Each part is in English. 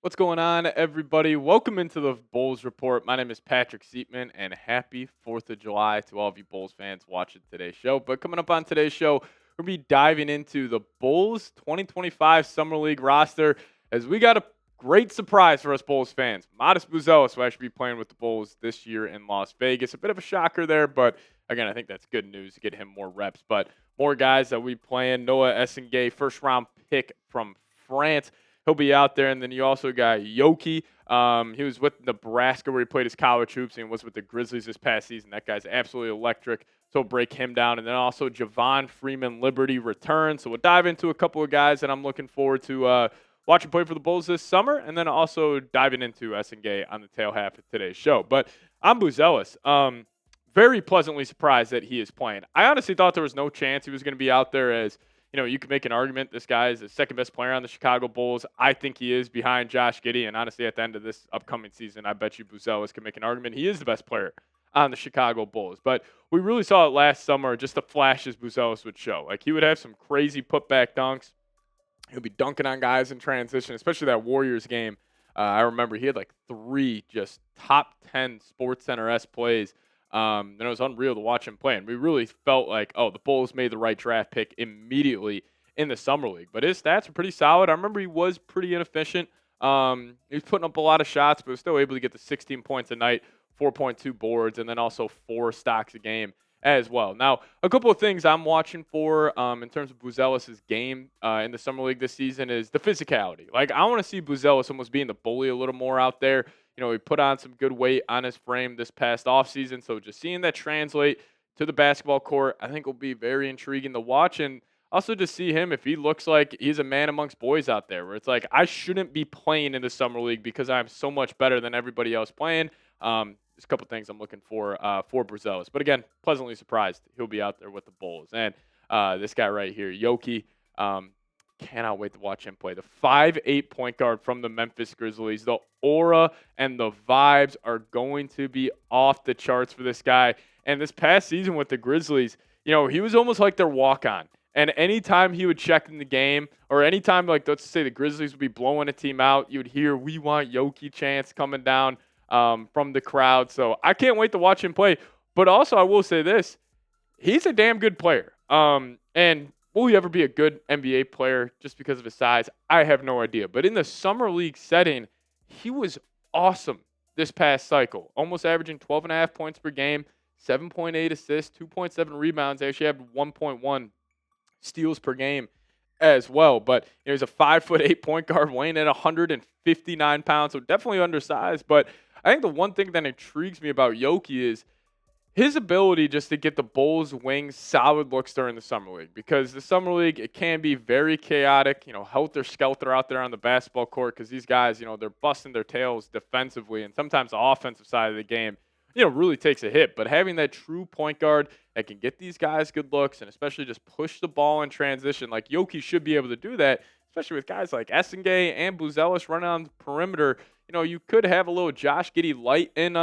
What's going on, everybody? Welcome into the Bulls Report. My name is Patrick Siepman, and happy 4th of July to all of you Bulls fans watching today's show. But coming up on today's show, we're going to be diving into the Bulls 2025 Summer League roster as we got a great surprise for us Bulls fans. Modest Buzelis will actually be playing with the Bulls this year in Las Vegas. A bit of a shocker there, but again, I think that's good news to get him more reps. But more guys that we playing. Noah Essengue, first-round pick from France. He'll be out there. And then you also got Yuki. He was with Nebraska where he played his college hoops and was with the Grizzlies this past season. That guy's absolutely electric. So we'll break him down. And then also Javon Freeman-Liberty returns. So we'll dive into a couple of guys that I'm looking forward to watching play for the Bulls this summer. And then also diving into Essengue on the tail half of today's show. But I'm Buzelis. Very pleasantly surprised that he is playing. I honestly thought there was no chance he was going to be out there as you could make an argument this guy is the second best player on the Chicago Bulls. I think he is behind Josh Giddey. And honestly, at the end of this upcoming season, I bet you Buzelis can make an argument he is the best player on the Chicago Bulls. But we really saw it last summer, just the flashes Buzelis would show. Like, he would have some crazy putback dunks. He'll be dunking on guys in transition, especially that Warriors game. I remember he had like 3 just top 10 SportsCenter-esque plays. And it was unreal to watch him play. And we really felt like, the Bulls made the right draft pick immediately in the Summer League. But his stats are pretty solid. I remember he was pretty inefficient. He was putting up a lot of shots, but was still able to get to 16 points a night, 4.2 boards, and then also 4 stocks a game as well. Now, a couple of things I'm watching for in terms of Buzelis' game in the Summer League this season is the physicality. Like, I want to see Buzelis almost being the bully a little more out there. He put on some good weight on his frame this past offseason. So just seeing that translate to the basketball court, I think will be very intriguing to watch. And also to see him if he looks like he's a man amongst boys out there, where it's like, I shouldn't be playing in the Summer League because I'm so much better than everybody else playing. There's a couple things I'm looking for Buzelis. But again, pleasantly surprised he'll be out there with the Bulls. And this guy right here, Yuki, cannot wait to watch him play. The 5'8" point guard from the Memphis Grizzlies. The aura and the vibes are going to be off the charts for this guy. And this past season with the Grizzlies, he was almost like their walk-on. And anytime he would check in the game, or anytime, like, let's say the Grizzlies would be blowing a team out, you would hear, "We want Yuki" chants coming down from the crowd. So I can't wait to watch him play. But also, I will say this. He's a damn good player. And will he ever be a good NBA player just because of his size? I have no idea. But in the Summer League setting, he was awesome this past cycle. Almost averaging 12.5 points per game, 7.8 assists, 2.7 rebounds. They actually had 1.1 steals per game as well. But he's a 5'8" point guard weighing at 159 pounds, so definitely undersized. But I think the one thing that intrigues me about Yuki is his ability just to get the Bulls' wings solid looks during the Summer League, because the Summer League, it can be very chaotic, helter-skelter out there on the basketball court, because these guys, they're busting their tails defensively, and sometimes the offensive side of the game, really takes a hit. But having that true point guard that can get these guys good looks and especially just push the ball in transition, like Yuki should be able to do that, especially with guys like Essengue and Buzelis running on the perimeter. You could have a little Josh Giddey light in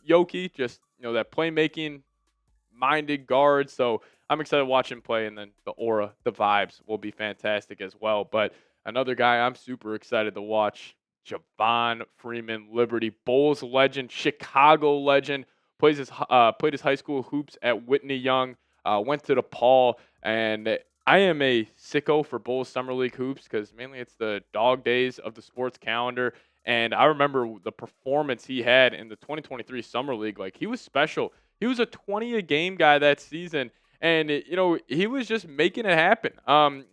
Yuki, just that playmaking-minded guard. So I'm excited to watch him play, and then the aura, the vibes will be fantastic as well. But another guy I'm super excited to watch, Javon Freeman-Liberty, Bulls legend, Chicago legend, played his high school hoops at Whitney Young, went to DePaul, and I am a sicko for Bulls Summer League hoops because mainly it's the dog days of the sports calendar. And I remember the performance he had in the 2023 Summer League. Like, he was special. He was a 20-a-game guy that season. And, he was just making it happen.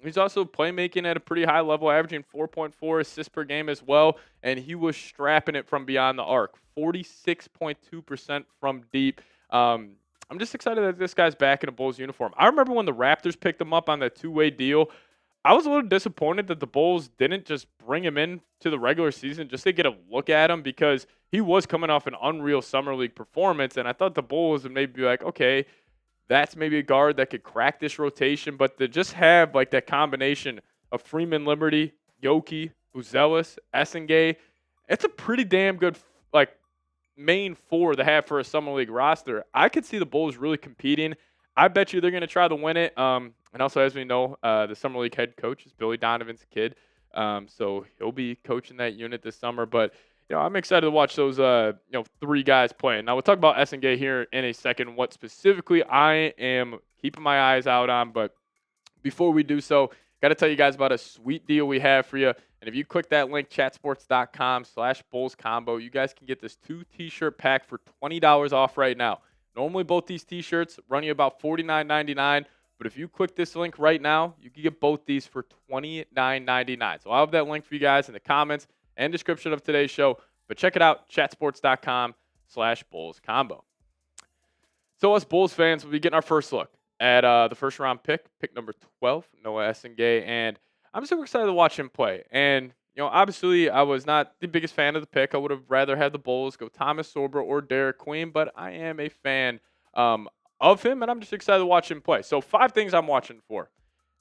He's also playmaking at a pretty high level, averaging 4.4 assists per game as well. And he was strapping it from beyond the arc, 46.2% from deep. I'm just excited that this guy's back in a Bulls uniform. I remember when the Raptors picked him up on that 2-way deal. I was a little disappointed that the Bulls didn't just bring him in to the regular season just to get a look at him, because he was coming off an unreal Summer League performance. And I thought the Bulls would maybe be like, okay, that's maybe a guard that could crack this rotation. But to just have like that combination of Freeman-Liberty, Yuki, Buzelis, Essengue, it's a pretty damn good main four to have for a Summer League roster. I could see the Bulls really competing. I bet you they're going to try to win it. And also, as we know, the Summer League head coach is Billy Donovan's kid. So he'll be coaching that unit this summer. But I'm excited to watch those 3 guys play. Now we'll talk about Essengue here in a second. What specifically I am keeping my eyes out on, but before we do so, got to tell you guys about a sweet deal we have for you. And if you click that link, chatsports.com/Bulls combo, you guys can get this 2 t-shirt pack for $20 off right now. Normally, both these t-shirts run you about $49.99. But if you click this link right now, you can get both these for $29.99. So I'll have that link for you guys in the comments and description of today's show. But check it out, chatsports.com/Bulls combo. So us Bulls fans will be getting our first look at the first round pick number 12, Noah Essengue, and I'm super excited to watch him play. And obviously, I was not the biggest fan of the pick. I would have rather had the Bulls go Thomas Sorber or Derek Queen, but I am a fan of him, and I'm just excited to watch him play. So 5 things I'm watching for.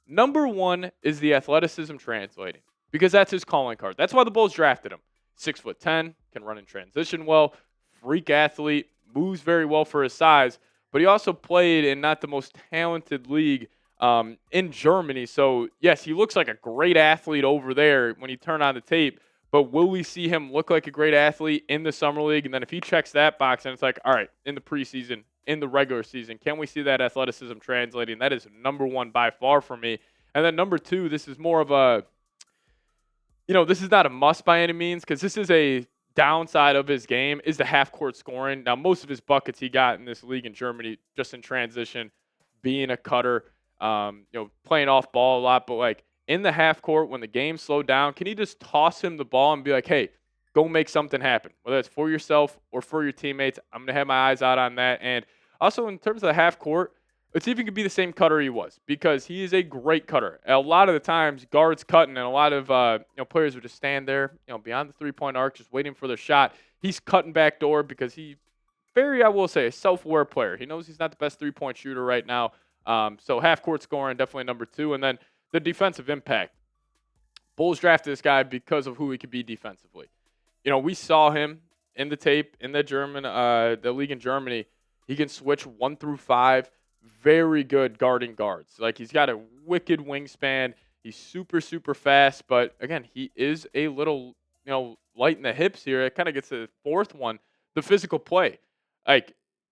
Number 1 is the athleticism translating, because that's his calling card. That's why the Bulls drafted him. 6'10", can run in transition well, freak athlete, moves very well for his size. But he also played in not the most talented league in Germany. So, yes, he looks like a great athlete over there when you turn on the tape. But will we see him look like a great athlete in the summer league? And then if he checks that box, and it's like, all right, in the preseason, in the regular season, can we see that athleticism translating? That is number 1 by far for me. And then number 2, this is more of a, this is not a must by any means, because this is a downside of his game is the half-court scoring. Now, most of his buckets he got in this league in Germany just in transition, being a cutter, playing off ball a lot. But, like, in the half-court, when the game slowed down, can he just toss him the ball and be like, hey, go make something happen, whether it's for yourself or for your teammates? I'm going to have my eyes out on that. And also, in terms of the half-court, let's see if he could be the same cutter he was, because he is a great cutter. A lot of the times, guards cutting, and a lot of players would just stand there, beyond the three-point arc, just waiting for their shot. He's cutting back door because he I will say, a self-aware player. He knows he's not the best three-point shooter right now. So half-court scoring, definitely number 2. And then the defensive impact. Bulls drafted this guy because of who he could be defensively. We saw him in the tape in the league in Germany. He can switch 1 through 5. Very good guarding guards. Like, he's got a wicked wingspan. He's super, super fast. But, again, he is a little, light in the hips here. It kind of gets to the 4th one, the physical play. And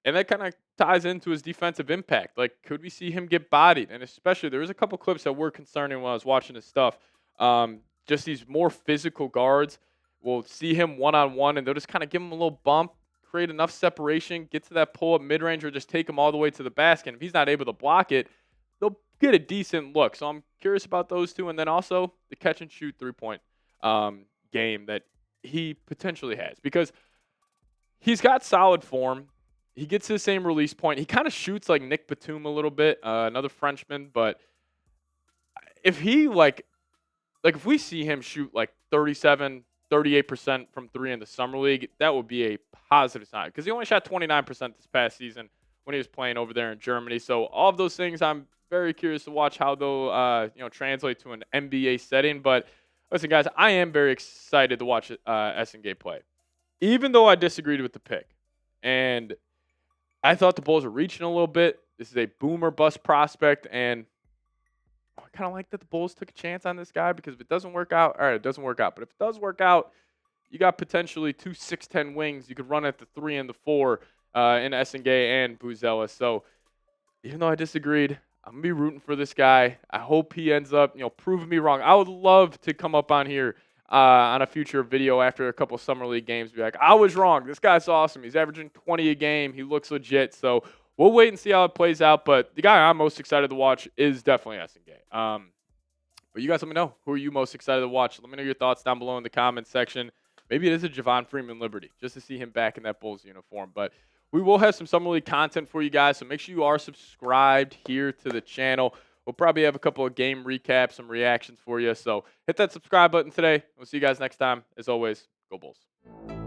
that kind of ties into his defensive impact. Like, could we see him get bodied? And especially, there was a couple clips that were concerning when I was watching his stuff. Just these more physical guards will see him one-on-one, and they'll just kind of give him a little bump, create enough separation, get to that pull-up mid-range, or just take him all the way to the basket. And if he's not able to block it, they'll get a decent look. So I'm curious about those 2. And then also the catch-and-shoot three-point game that he potentially has, because he's got solid form. He gets to the same release point. He kind of shoots like Nick Batum a little bit, another Frenchman. But if he, if we see him shoot like 38% from 3 in the summer league, that would be a positive sign, because he only shot 29% this past season when he was playing over there in Germany. So all of those things, I'm very curious to watch how they'll translate to an NBA setting. But listen, guys, I am very excited to watch Essengue play, even though I disagreed with the pick, and I thought the Bulls were reaching a little bit. This is a boomer bust prospect, and I kind of like that the Bulls took a chance on this guy, because if it doesn't work out, all right, it doesn't work out. But if it does work out, you got potentially 2 6'10" wings. You could run at the 3 and the 4 in Essengue and Buzelis. So even though I disagreed, I'm going to be rooting for this guy. I hope he ends up, proving me wrong. I would love to come up on here on a future video after a couple Summer League games, be like, I was wrong. This guy's awesome. He's averaging 20 a game. He looks legit. So we'll wait and see how it plays out. But the guy I'm most excited to watch is definitely Essengue. But you guys let me know. Who are you most excited to watch? Let me know your thoughts down below in the comments section. Maybe it is a Javon Freeman-Liberty, just to see him back in that Bulls uniform. But we will have some Summer League content for you guys, so make sure you are subscribed here to the channel. We'll probably have a couple of game recaps, some reactions for you. So hit that subscribe button today. We'll see you guys next time. As always, go Bulls.